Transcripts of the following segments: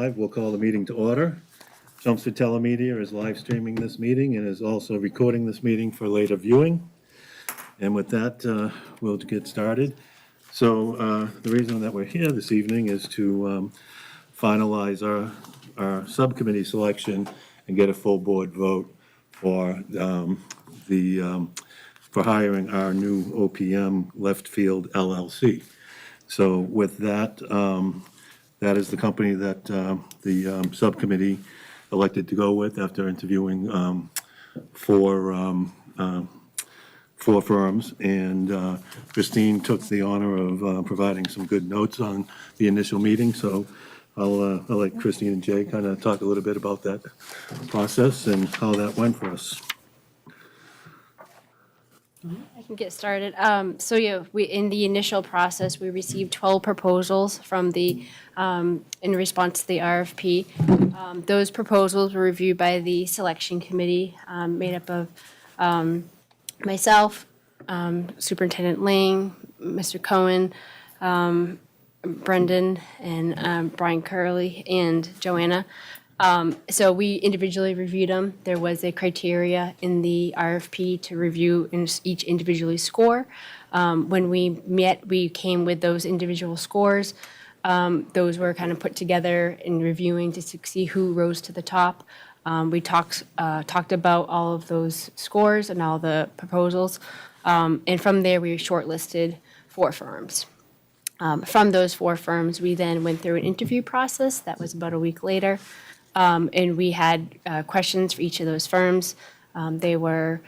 5, we'll call the meeting to order. Chelmsford Telemedia is live streaming this meeting and is also recording this meeting for later viewing. And with that, we'll get started. So the reason that we're here this evening is to finalize our subcommittee selection and get a full board vote for for hiring our new OPM Left Field LLC. So with that, that is the company that the subcommittee elected to go with after interviewing four firms. And Christine took the honor of providing some good notes on the initial meeting. So I'll let Christine and Jay kind of talk a little bit about that process and how that went for us. I can get started. So yeah, in the initial process, we received 12 proposals from in response to the RFP. Those proposals were reviewed by the selection committee, made up of myself, Superintendent Lang, Mr. Cohen, Brendan, and Brian Curley, and Joanna. So we individually reviewed them. There was a criteria in the RFP to review each individually score. When we met, we came with those individual scores. Those were kind of put together in reviewing to see who rose to the top. We talked about all of those scores and all the proposals. And from there, we shortlisted 4 firms. From those 4 firms, we then went through an interview process. That was about a week later. And we had questions for each of those firms. They were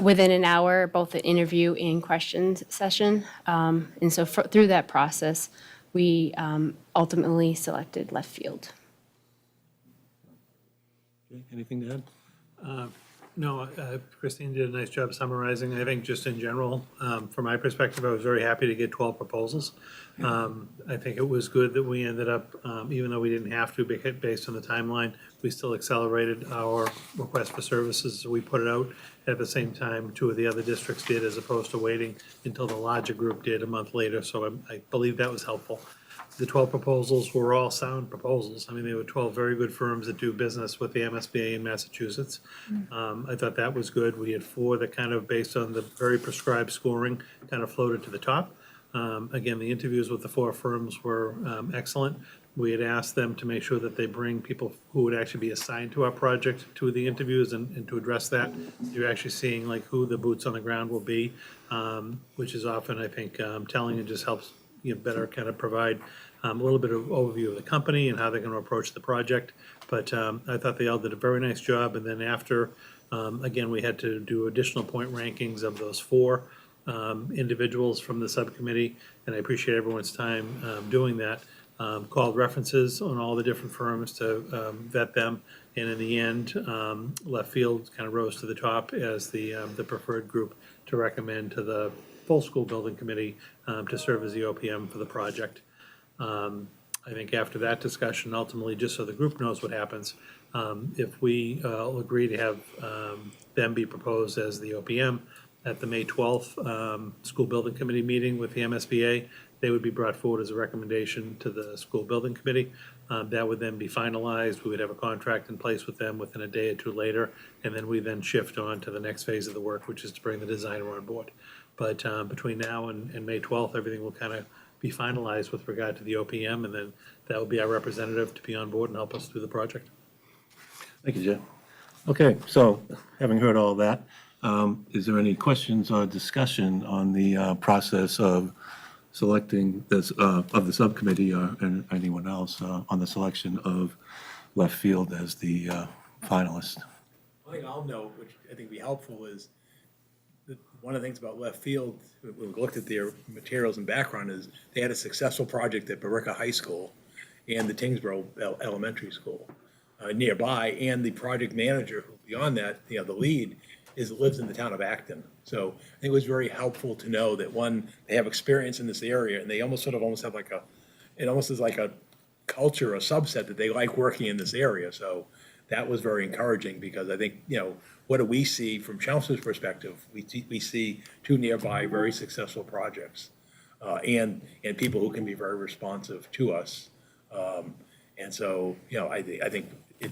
within an hour, both the interview and questions session. And so through that process, we ultimately selected Left Field. Anything to add? No, Christine did a nice job summarizing. I think just in general, from my perspective, I was very happy to get 12 proposals. I think it was good that we ended up, even though we didn't have to, based on the timeline, we still accelerated our request for services. So we put it out at the same time 2 of the other districts did, as opposed to waiting until the larger group did a month later. So I believe that was helpful. The 12 proposals were all sound proposals. I mean, they were 12 very good firms that do business with the MSBA in Massachusetts. I thought that was good. We had 4 that kind of, based on the very prescribed scoring, kind of floated to the top. Again, the interviews with the 4 firms were excellent. We had asked them to make sure that they bring people who would actually be assigned to our project to the interviews and to address that. You're actually seeing like who the boots on the ground will be, which is often, I think, telling and just helps better kind of provide a little bit of overview of the company and how they're going to approach the project. But I thought they all did a very nice job. And then after, again, we had to do additional point rankings of those 4 individuals from the subcommittee. And I appreciate everyone's time doing that. Called references on all the different firms to vet them. And in the end, Left Field kind of rose to the top as the preferred group to recommend to the full school building committee to serve as the OPM for the project. I think after that discussion, ultimately, just so the group knows what happens, if we agree to have them be proposed as the OPM at the May 12th school building committee meeting with the MSBA, they would be brought forward as a recommendation to the school building committee. That would then be finalized. We would have a contract in place with them within a day or 2 later, and then we then shift on to the next phase of the work, which is to bring the designer on board. But between now and May 12th, everything will kind of be finalized with regard to the OPM, and then that will be our representative to be on board and help us through the project. Thank you, Jay. Okay, so having heard all that, is there any questions or discussion on the process of selecting this, of the subcommittee or anyone else on the selection of Left Field as the finalist? One thing I'll note, which I think would be helpful, is that one of the things about Left Field, when we looked at their materials and background, is they had a successful project at Barica High School and the Tingsboro Elementary School nearby, and the project manager, who beyond that, the lead, lives in the town of Acton. So I think it was very helpful to know that, one, they have experience in this area, and they almost have like it almost is like a culture, a subset that they like working in this area. So that was very encouraging, because I think, what do we see from Chelmsford's perspective? We see 2 nearby very successful projects, and people who can be very responsive to us. And so, I think it,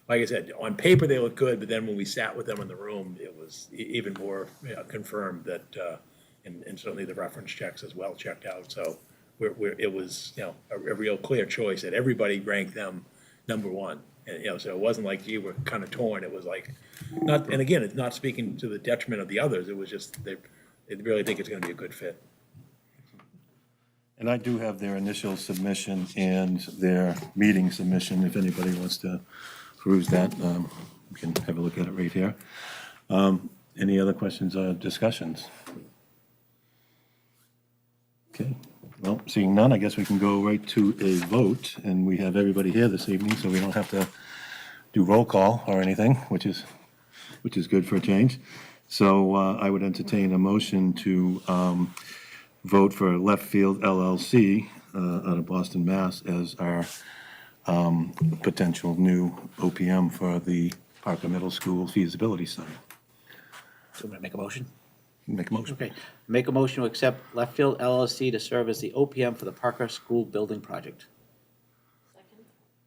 like I said, on paper, they look good, but then when we sat with them in the room, it was even more, confirmed that, and certainly the reference checks as well checked out. So it was, a real clear choice that everybody ranked them number one. And, so it wasn't like you were kind of torn. It was like, not, and again, it's not speaking to the detriment of the others. It was just, they really think it's gonna be a good fit. And I do have their initial submission and their meeting submission, if anybody wants to peruse that. We can have a look at it right here. Any other questions or discussions? Okay, well, seeing none, I guess we can go right to a vote, and we have everybody here this evening, so we don't have to do roll call or anything, which is good for a change. So I would entertain a motion to vote for Left Field LLC out of Boston, Mass. As our potential new OPM for the Parker Middle School feasibility study. So I'm gonna make a motion. Make a motion. Okay, make a motion to accept Left Field LLC to serve as the OPM for the Parker School Building Project.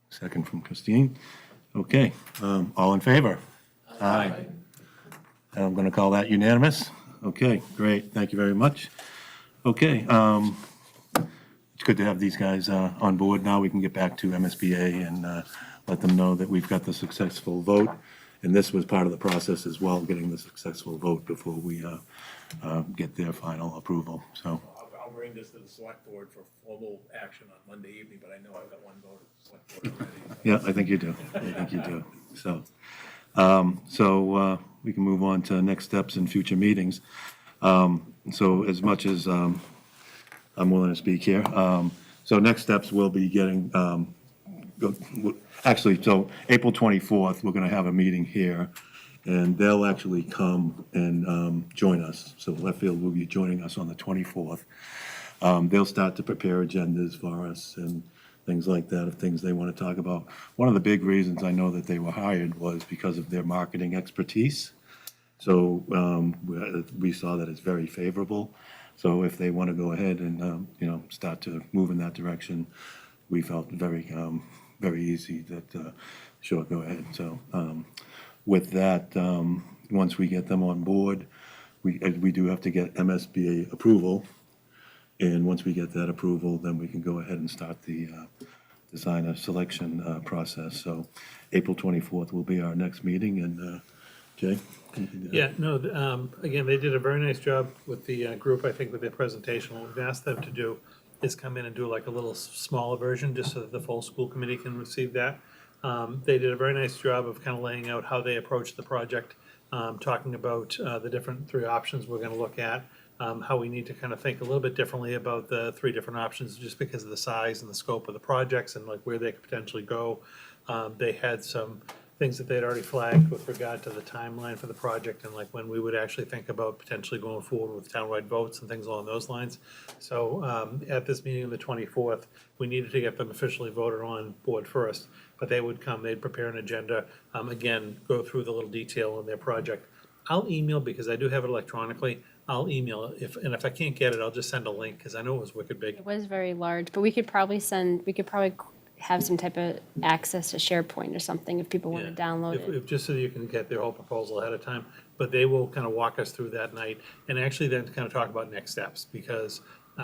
Second from Christine. Okay, all in favor? Aye. And I'm going to call that unanimous. Okay, great, thank you very much. Okay, it's good to have these guys on board now. We can get back to MSBA and let them know that we've got the successful vote. And this was part of the process as well, getting the successful vote before we get their final approval, so. I'll bring this to the select board for formal action on Monday evening, but I know I've got one vote at the select board already. Yeah, I think you do. I think you do. So, we can move on to next steps in future meetings. So as much as I'm willing to speak here, so next steps will be getting, actually, so April 24th, we're going to have a meeting here, and they'll actually come and join us. So Left Field will be joining us on the 24th. They'll start to prepare agendas for us and things like that, of things they want to talk about. One of the big reasons I know that they were hired was because of their marketing expertise. So we saw that as very favorable. So if they want to go ahead and, start to move in that direction, we felt very easy that, sure, go ahead. So with that, once we get them on board, we do have to get MSBA approval. And once we get that approval, then we can go ahead and start the designer selection process. So April 24th will be our next meeting, and Jay? Yeah, no, again, they did a very nice job with the group, I think, with their presentation. What we've asked them to do is come in and do like a little smaller version, just so that the full school committee can receive that. They did a very nice job of kind of laying out how they approach the project, talking about the different three options we're gonna look at, how we need to kind of think a little bit differently about the three different options, just because of the size and the scope of the projects and like where they could potentially go. They had some things that they'd already flagged with regard to the timeline for the project and like when we would actually think about potentially going forward with townwide votes and things along those lines. So at this meeting on the 24th, we needed to get them officially voted on board first, but they would come, they'd prepare an agenda, again, go through the little detail on their project. I'll email, because I do have it electronically, I'll email it, if I can't get it, I'll just send a link, because I know it was wicked big. It was very large, but we could probably have some type of access to SharePoint or something if people want to Yeah. download If- it. Just so you can get their whole proposal ahead of time, but they will kind of walk us through that night, and actually then kind of talk about next steps, because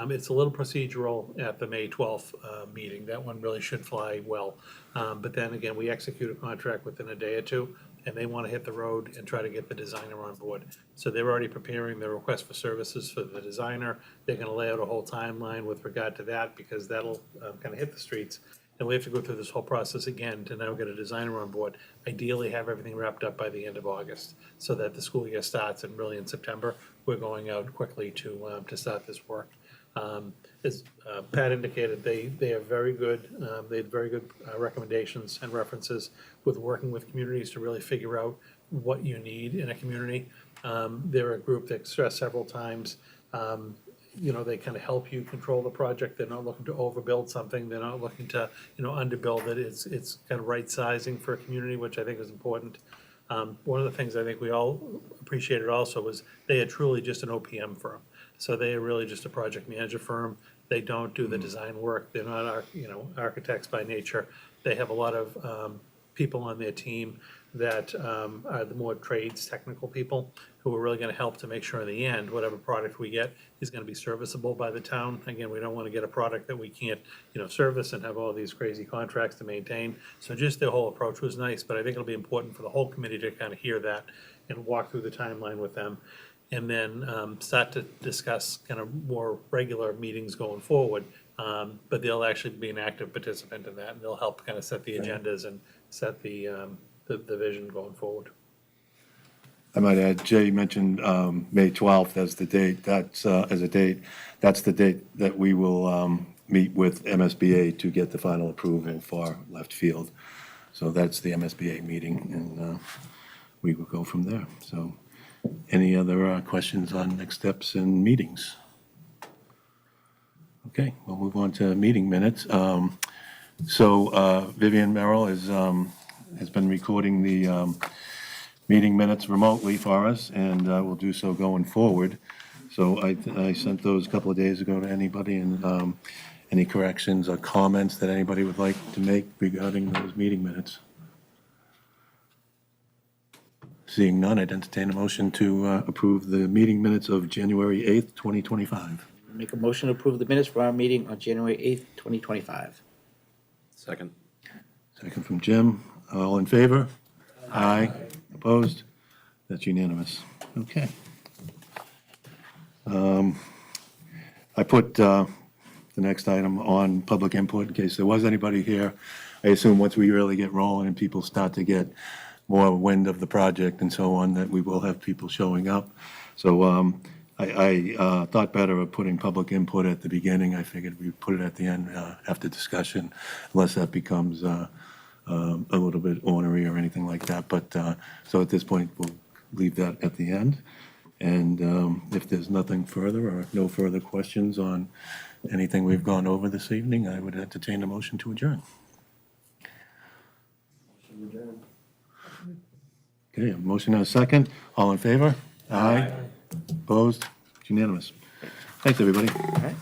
it's a little procedural at the May 12th meeting. That one really should fly well. But then again, we execute a contract within a day or two, and they want to hit the road and try to get the designer on board. So they're already preparing the request for services for the designer. They're going to lay out a whole timeline with regard to that, because that'll kind of hit the streets. And we have to go through this whole process again to now get a designer on board. Ideally, have everything wrapped up by the end of August, so that the school year starts, and really in September, we're going out quickly to start this work. As Pat indicated, they are very good, they had very good recommendations and references with working with communities to really figure out what you need in a community. They're a group that stressed several times, they kind of help you control the project. They're not looking to overbuild something. They're not looking to, underbuild it. It's kind of right sizing for a community, which I think is important. One of the things I think we all appreciated also was they are truly just an OPM firm. So they are really just a project manager firm. They don't do the design work. They're not, architects by nature. They have a lot of people on their team that are the more trades, technical people, who are really gonna help to make sure in the end, whatever product we get is gonna be serviceable by the town. Again, we don't wanna get a product that we can't, service and have all these crazy contracts to maintain. So just their whole approach was nice, but I think it'll be important for the whole committee to kind of hear that and walk through the timeline with them. And then start to discuss kind of more regular meetings going forward. But they'll actually be an active participant in that, and they'll help kind of set the agendas and set the vision going forward. I might add, Jay mentioned May 12th as the date. That's as a date. That's the date that we will meet with MSBA to get the final approval for left field. So that's the MSBA meeting, and we will go from there. So any other questions on next steps and meetings? Okay, we'll move on to meeting minutes. So Vivian Merrill has been recording the meeting minutes remotely for us, and will do so going forward. So I sent those a couple of days ago to anybody, and any corrections or comments that anybody would like to make regarding those meeting minutes? Seeing none, I'd entertain a motion to approve the meeting minutes of January 8th, 2025. Make a motion to approve the minutes for our meeting on January 8th, 2025. Second. Second from Jim. All in favor? Aye. Opposed? That's unanimous. Okay. I put the next item on public input in case there was anybody here. I assume once we really get rolling and people start to get more wind of the project and so on, that we will have people showing up. So I thought better of putting public input at the beginning. I figured we'd put it at the end after discussion, unless that becomes a little bit ornery or anything like that. But so at this point, we'll leave that at the end. And if there's nothing further or no further questions on anything we've gone over this evening, I would entertain a motion to adjourn. Okay, a motion and a second. All in favor? Aye. Opposed? It's unanimous. Thanks, everybody. All right.